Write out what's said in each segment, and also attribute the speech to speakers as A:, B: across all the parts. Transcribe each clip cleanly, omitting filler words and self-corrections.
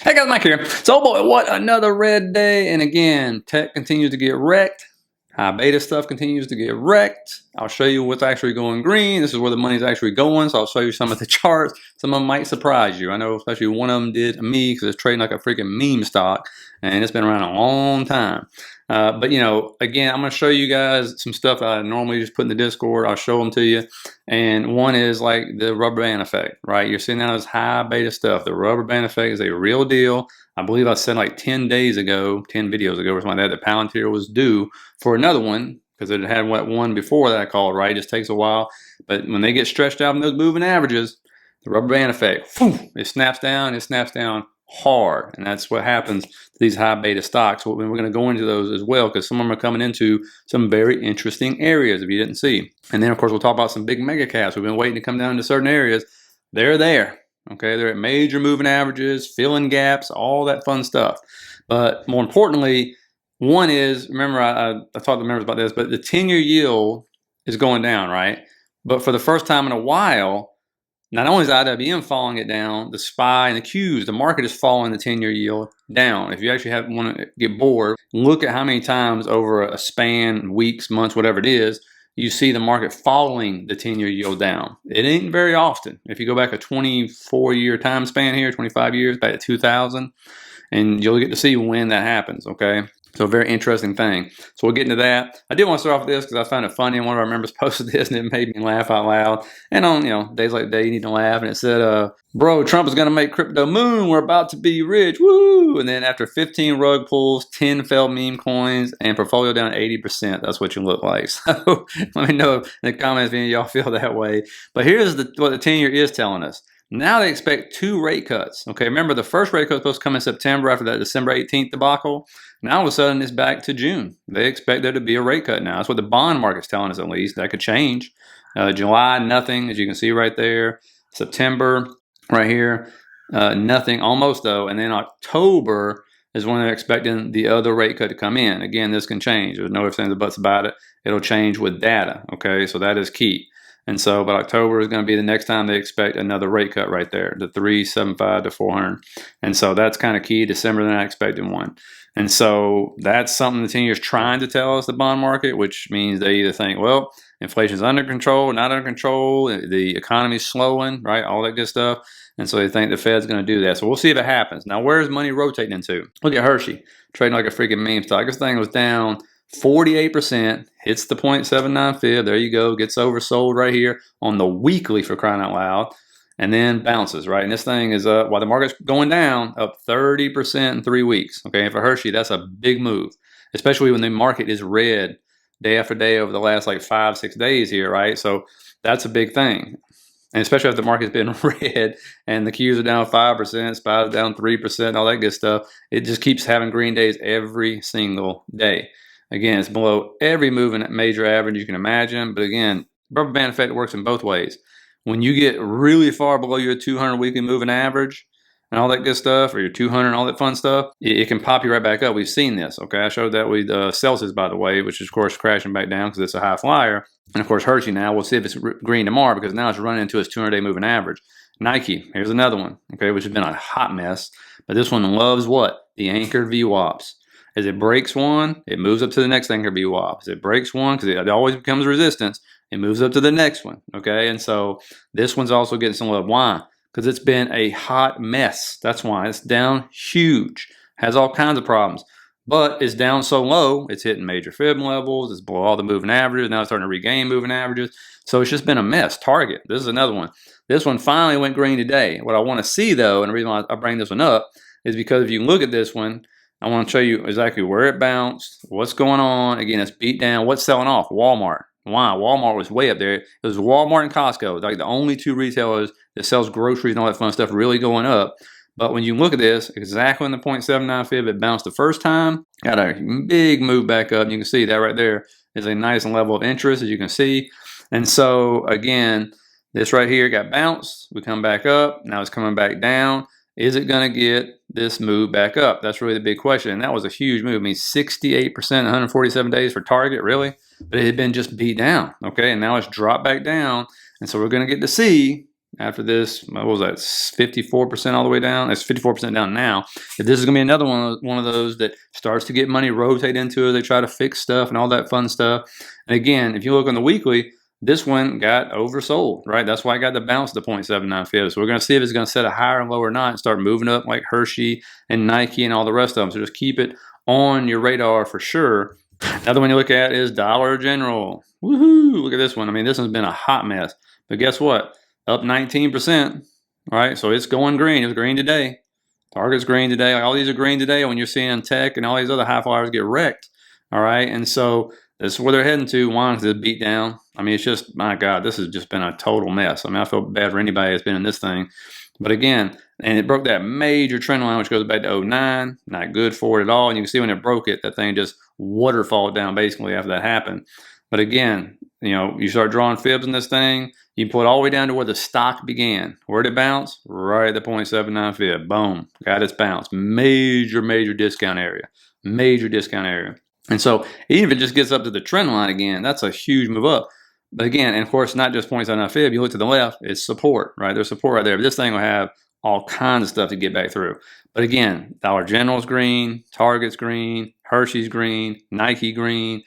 A: Hey guys, Mike here. So, oh boy, what another red day. And again, tech continues to get wrecked. High beta stuff continues to get wrecked. I'll show you what's actually going green. This is where the money's actually going. So I'll show you some of the charts. Some of them might surprise you. I know especially one of them did me because it's trading like a freaking meme stock. And it's been around a long time. But, you know, again, I'm going to show you guys some stuff I normally just put in the Discord. I'll show them to you. And one is like the rubber band effect, right? You're seeing now this high beta stuff. The rubber band effect is a real deal. I believe I said like 10 days ago, 10 videos ago or something like that, that PLTR was due for another one because it had one before that I called, right? It just takes a while. But when they get stretched out in those moving averages, the rubber band effect, it snaps down hard. And that's what happens to these high beta stocks. Well, we're going to go into those as well because some of them are coming into some very interesting areas if you didn't see. And then, of course, we'll talk about some big mega caps. We've been waiting to come down into certain areas. They're there. Okay, they're at major moving averages, filling gaps, all that fun stuff. But more importantly, one is, remember I talked to members about this, but the 10-year yield is going down, right? But for the first time in a while, not only is IWM falling it down, the SPY and the Qs, the market is following the 10-year yield down. If you actually want to get bored, look at how many times over a span, weeks, months, whatever it is, you see the market following the 10-year yield down. It ain't very often. If you go back a 24-year time span here, 25 years, back to 2000, and you'll get to see when that happens, okay? So a very interesting thing. So we'll get into that. I did want to start off with this because I found it funny and one of our members posted this and it made me laugh out loud. And on, you know, days like today, you need to laugh. And it said, bro, Trump is going to make crypto moon. We're about to be rich. Woo! And then after 15 rug pulls, 10 failed meme coins, and portfolio down 80%, that's what you look like. So let me know in the comments if any of y'all feel that way. But here's what the 10-year is telling us. Now they expect 2 rate cuts. Okay, remember the first rate cut was supposed to come in September after that December 18th debacle. Now all of a sudden it's back to June. They expect there to be a rate cut now. That's what the bond market's telling us at least. That could change. July, nothing, as you can see right there. September, right here, nothing, almost though. And then October is when they're expecting the other rate cut to come in. Again, this can change. There's no ifs, ands, or buts about it. It'll change with data, okay? So that is key. And so, but October is going to be the next time they expect another rate cut right there, the 375 to 400. And so that's kind of key. December, they're not expecting one. And so that's something the 10-year is trying to tell us, the bond market, which means they either think, well, inflation's under control, not under control, the economy's slowing, right? All that good stuff. And so they think the Fed's going to do that. So we'll see if it happens. Now, where's money rotating into? Look at Hershey, trading like a freaking meme stock. This thing was down 48%, hits the 0.79 fib. There you go. Gets oversold right here on the weekly, for crying out loud, and then bounces, right? And this thing is up, while the market's going down, up 30% in 3 weeks. Okay, and for Hershey, that's a big move, especially when the market is red day after day over the last like 5-6 days here, right? So that's a big thing. And especially if the market's been red and the Qs are down 5%, SPY's down 3%, all that good stuff. It just keeps having green days every single day. Again, it's below every moving major average you can imagine. But again, rubber band effect works in both ways. When you get really far below your 200 weekly moving average and all that good stuff, or your 200 and all that fun stuff, it can pop you right back up. We've seen this, okay? I showed that with Celsius, by the way, which is, of course, crashing back down because it's a high flyer. And, of course, Hershey now, we'll see if it's green tomorrow because now it's running into its 200-day moving average. Nike, here's another one, okay, which has been a hot mess. But this one loves what? The anchored VWAPs. As it breaks one, it moves up to the next anchor VWAP. As it breaks one, because it always becomes resistance, it moves up to the next one, okay? And so this one's also getting some love. Why? Because it's been a hot mess. That's why. It's down huge. Has all kinds of problems. But it's down so low, it's hitting major fib levels. It's below all the moving averages. Now it's starting to regain moving averages. So it's just been a mess. Target, this is another one. This one finally went green today. What I want to see, though, and the reason why I bring this one up is because if you look at this one, I want to show you exactly where it bounced, what's going on. Again, it's beat down. What's selling off? Walmart. Why? Walmart was way up there. It was Walmart and Costco, like the only 2 retailers that sells groceries and all that fun stuff really going up. But when you look at this, exactly in the 0.79 fib, it bounced the first time. Got a big move back up. You can see that right there is a nice level of interest, as you can see. And so, again, this right here got bounced. We come back up. Now it's coming back down. Is it going to get this move back up? That's really the big question. And that was a huge move. I mean, 68%, 147 days for Target, really? But it had been just beat down, okay? And now it's dropped back down. And so we're going to get to see after this, what was that, 54% all the way down? It's 54% down now. If this is going to be another one of those that starts to get money rotate into it, they try to fix stuff and all that fun stuff. And again, if you look on the weekly, this one got oversold, right? That's why I got the bounce to 0.79 fibs. So we're going to see if it's going to set a higher and lower or not and start moving up like Hershey and Nike and all the rest of them. So just keep it on your radar for sure. Another one you look at is Dollar General. Woohoo! Look at this one. I mean, this one's been a hot mess. But guess what? Up 19%, right? So it's going green. It was green today. Target's green today. All these are green today when you're seeing tech and all these other high flyers get wrecked, all right? And so this is where they're heading to. Why? Because it's beat down. I mean, it's just, my God, this has just been a total mess. I mean, I feel bad for anybody that's been in this thing. But again, and it broke that major trend line, which goes back to 09. Not good for it at all. And you can see when it broke it, that thing just waterfalled down basically after that happened. But again, you know, you start drawing fibs in this thing, you pull it all the way down to where the stock began. Where did it bounce? Right at the 0.79 fib. Boom. Got its bounce. Major, major discount area. Major discount area. And so even if it just gets up to the trend line again, that's a huge move up. But again, and of course, not just 0.79 fib. You look to the left, it's support, right? There's support right there. But this thing will have all kinds of stuff to get back through. But again, Dollar General's green, Target's green, Hershey's green, Nike green,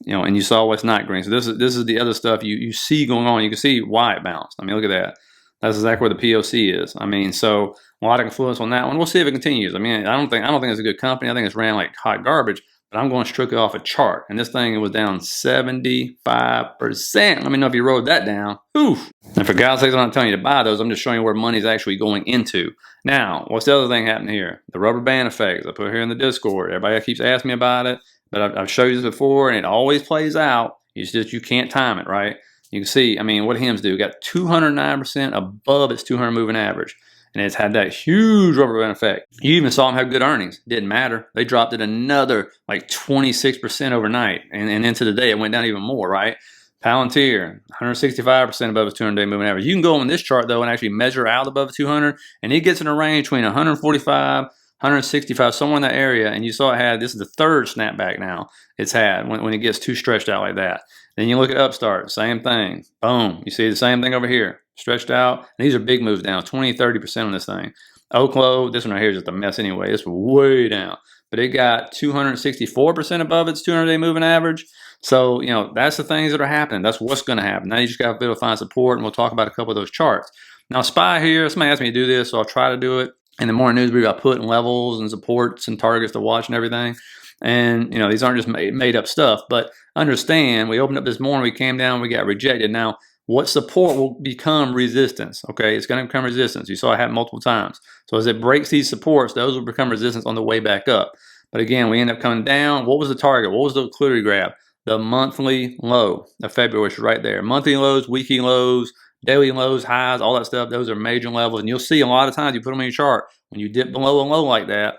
A: you know, and you saw what's not green. So this is the other stuff you see going on. You can see why it bounced. I mean, look at that. That's exactly where the POC is. I mean, so a lot of influence on that one. We'll see if it continues. I mean, I don't think it's a good company. I think it's ran like hot garbage. But I'm going strictly off a chart. And this thing was down 75%. Let me know if you wrote that down. Oof. And for God's sakes, I'm not telling you to buy those. I'm just showing you where money's actually going into. Now, what's the other thing happening here? The rubber band effect. I put it here in the Discord. Everybody keeps asking me about it. But I've showed you this before, and it always plays out. It's just you can't time it, right? You can see, I mean, what HIMS do? Got 209% above its 200 moving average. And it's had that huge rubber band effect. You even saw them have good earnings. Didn't matter. They dropped it another like 26% overnight. And into the day, it went down even more, right? Palantir, 165% above its 200-day moving average. You can go on this chart, though, and actually measure out above 200, and it gets in a range between 145, 165, somewhere in that area. And you saw it had, this is the third snapback now it's had when it gets too stretched out like that. Then you look at Upstart, same thing. Boom. You see the same thing over here. Stretched out. And these are big moves down, 20, 30% on this thing. Oklo, this one right here is just a mess anyway. It's way down. But it got 264% above its 200-day moving average. So, you know, that's the things that are happening. That's what's going to happen. Now you just got to be able to find support, and we'll talk about a couple of those charts. Now, SPY here, somebody asked me to do this, so I'll try to do it. In the morning news brief, I put in levels and supports and targets to watch and everything. And, you know, these aren't just made up stuff. But understand, we opened up this morning, we came down, we got rejected. Now, what support will become resistance? Okay, it's going to become resistance. You saw it happen multiple times. So as it breaks these supports, those will become resistance on the way back up. But again, we end up coming down. What was the target? What was the liquidity grab? The monthly low of February, which is right there. Monthly lows, weekly lows, daily lows, highs, all that stuff. Those are major levels. And you'll see a lot of times you put them in your chart. When you dip below a low like that,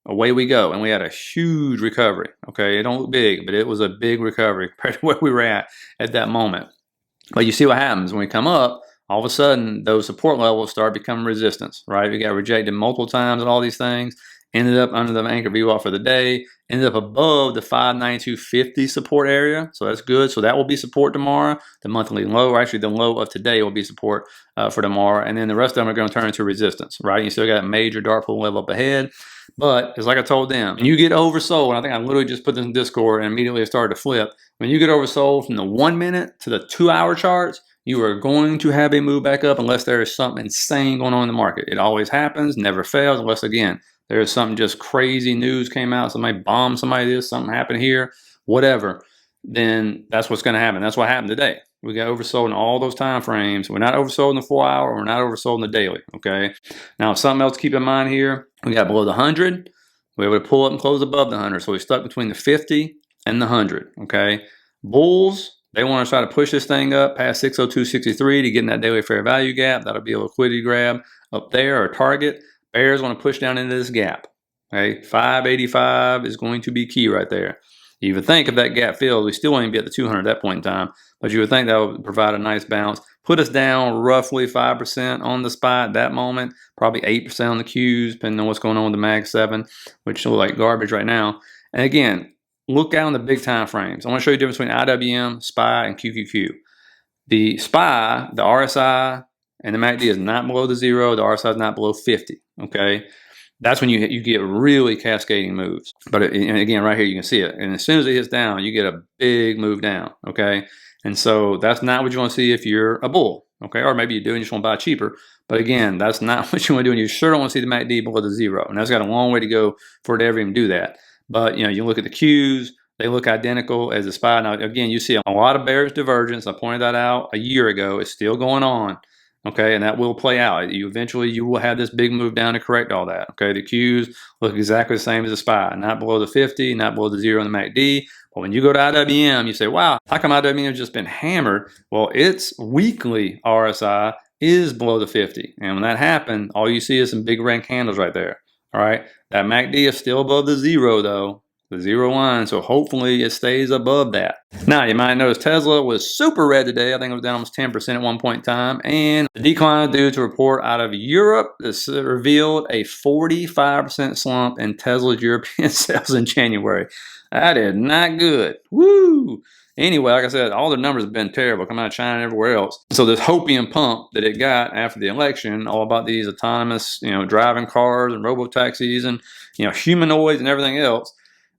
A: away we go. And we had a huge recovery. Okay, it don't look big, but it was a big recovery compared to where we were at that moment. But you see what happens when we come up, all of a sudden those support levels start becoming resistance, right? We got rejected multiple times and all these things, ended up under the anchor VWAP for the day, ended up above the 592.50 support area. So that's good. So that will be support tomorrow. The monthly low, or actually the low of today, will be support for tomorrow. And then the rest of them are going to turn into resistance, right? You still got a major dark pool level up ahead. But it's like I told them, when you get oversold, and I think I literally just put this in Discord and immediately it started to flip. When you get oversold from the 1 minute to the 2 hour charts, you are going to have a move back up unless there is something insane going on in the market. It always happens, never fails, unless again, there is something just crazy news came out, somebody bombed somebody this, something happened here, whatever, then that's what's going to happen. That's what happened today. We got oversold in all those time frames. We're not oversold in the 4 hour. We're not oversold in the daily. Okay. Now, something else to keep in mind here. We got below the 100. We were able to pull up and close above the 100. So we stuck between the 50 and the 100. Okay. Bulls, they want to try to push this thing up past 602.63 to get in that daily fair value gap. That'll be a liquidity grab up there or target. Bears want to push down into this gap. Okay. 585 is going to be key right there. You would think if that gap fills, we still won't even be at the 200 at that point in time, but you would think that would provide a nice bounce. Put us down roughly 5% on the spot at that moment, probably 8% on the Qs, depending on what's going on with the Mag 7, which look like garbage right now. And again, look out on the big time frames. I want to show you the difference between IWM, SPY, and QQQ. The SPY, the RSI, and the MACD is not below the 0, the RSI is not below 50, okay? That's when you get really cascading moves. But and again, right here, you can see it. And as soon as it hits down, you get a big move down, okay? And so that's not what you want to see if you're a bull, okay? Or maybe you do and you just want to buy cheaper. But again, that's not what you want to do. And you sure don't want to see the MACD below the 0. And that's got a long way to go for it to ever even do that. But, you know, you look at the Qs, they look identical as the SPY. Now, again, you see a lot of bearish divergence. I pointed that out a year ago. It's still going on. Okay, and that will play out. Eventually you will have this big move down to correct all that. Okay, the Qs look exactly the same as the SPY, not below the 50, not below the 0 in the MACD. But when you go to IWM, you say, wow, how come IWM has just been hammered? Well, its weekly RSI is below the 50. And when that happened, all you see is some big red candles right there. All right, that MACD is still above the 0 though. The 0 line, so hopefully it stays above that. Now, you might notice Tesla was super red today. I think it was down almost 10% at one point in time. And the decline is due to a report out of Europe that revealed a 45% slump in Tesla's European sales in January. That is not good. Woo! Anyway, like I said, all the numbers have been terrible coming out of China and everywhere else. So this hopium pump that it got after the election, all about these autonomous, driving cars and robo-taxis and, humanoids and everything else,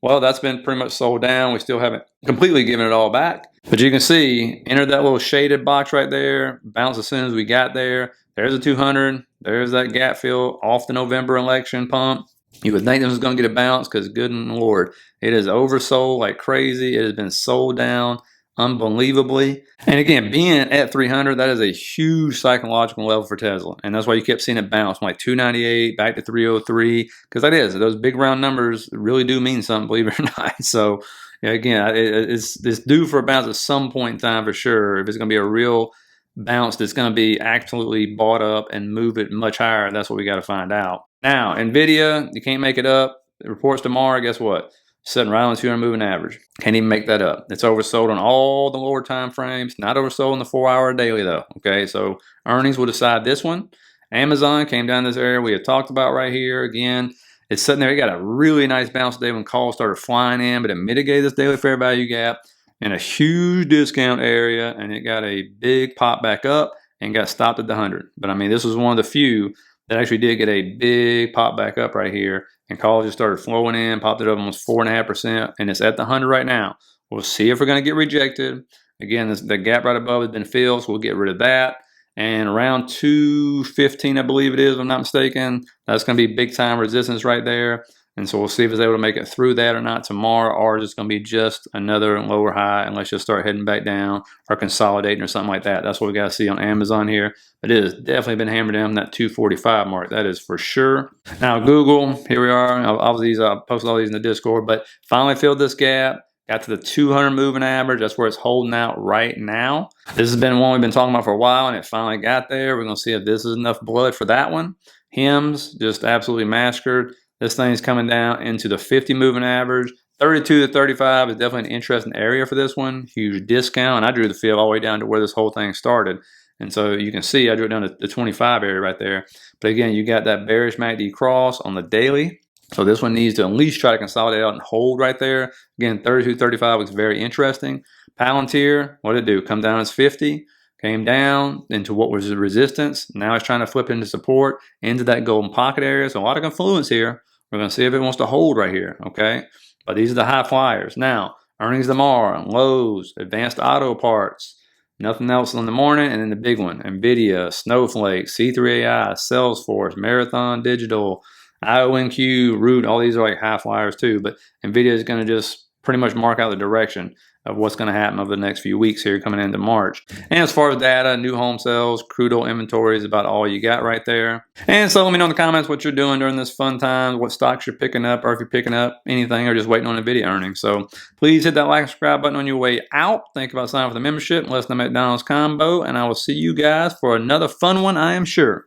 A: well, that's been pretty much sold down. We still haven't completely given it all back. But you can see, entered that little shaded box right there, bounced as soon as we got there. There's a 200. There's that gap fill off the November election pump. You would think this was going to get a bounce because good Lord, it is oversold like crazy. It has been sold down unbelievably. And again, being at 300, that is a huge psychological level for Tesla. And that's why you kept seeing it bounce from like 298 back to 303. Because that is, those big round numbers really do mean something, believe it or not. So again, it's due for a bounce at some point in time for sure. If it's going to be a real bounce that's going to be absolutely bought up and move it much higher, that's what we got to find out. Now, NVDA, you can't make it up. It reports tomorrow, guess what? Sitting right on the 200 moving average. Can't even make that up. It's oversold on all the lower time frames. Not oversold in the 4-hour daily though. Okay, so earnings will decide this one. Amazon came down this area we had talked about right here. Again, it's sitting there. It got a really nice bounce today when calls started flying in, but it mitigated this daily fair value gap in a huge discount area, and it got a big pop back up and got stopped at the 100. But I mean, this was one of the few that actually did get a big pop back up right here, and calls just started flowing in, popped it up almost 4.5%, and it's at the 100 right now. We'll see if we're going to get rejected. Again, the gap right above has been filled, so we'll get rid of that. And around 215, I believe it is, if I'm not mistaken, that's going to be big time resistance right there. And so we'll see if it's able to make it through that or not tomorrow, or it's going to be just another lower high, and let's just start heading back down or consolidating or something like that. That's what we got to see on Amazon here. But it has definitely been hammered down that 245 mark. That is for sure. Now Google, here we are. Obviously, I posted all these in the Discord, but finally filled this gap. Got to the 200 moving average. That's where it's holding out right now. This has been one we've been talking about for a while, and it finally got there. We're going to see if this is enough blood for that one. HIMS just absolutely massacred. This thing's coming down into the 50 moving average. 32 to 35 is definitely an interesting area for this one. Huge discount. And I drew the field all the way down to where this whole thing started. And so you can see I drew it down to the 25 area right there. But again, you got that bearish MACD cross on the daily. So this one needs to at least try to consolidate out and hold right there. Again, 32, 35 looks very interesting. Palantir, what did it do? Come down as 50. Came down into what was the resistance. Now it's trying to flip into support, into that golden pocket area. So a lot of confluence here. We're going to see if it wants to hold right here, okay? But these are the high flyers. Now, earnings tomorrow, Lowe's, Advanced Auto Parts, nothing else in the morning, and then the big one, NVIDIA, Snowflake, C3AI, Salesforce, Marathon Digital, IONQ, Root, all these are like high flyers too, but NVIDIA is going to just pretty much mark out the direction of what's going to happen over the next few weeks here coming into March. And as far as data, new home sales, crude oil inventory is about all you got right there. And so let me know in the comments what you're doing during this fun time, what stocks you're picking up, or if you're picking up anything or just waiting on NVIDIA earnings. So please hit that like and subscribe button on your way out. Think about signing up for the membership, less than McDonald's combo, and I will see you guys for another fun one, I am sure.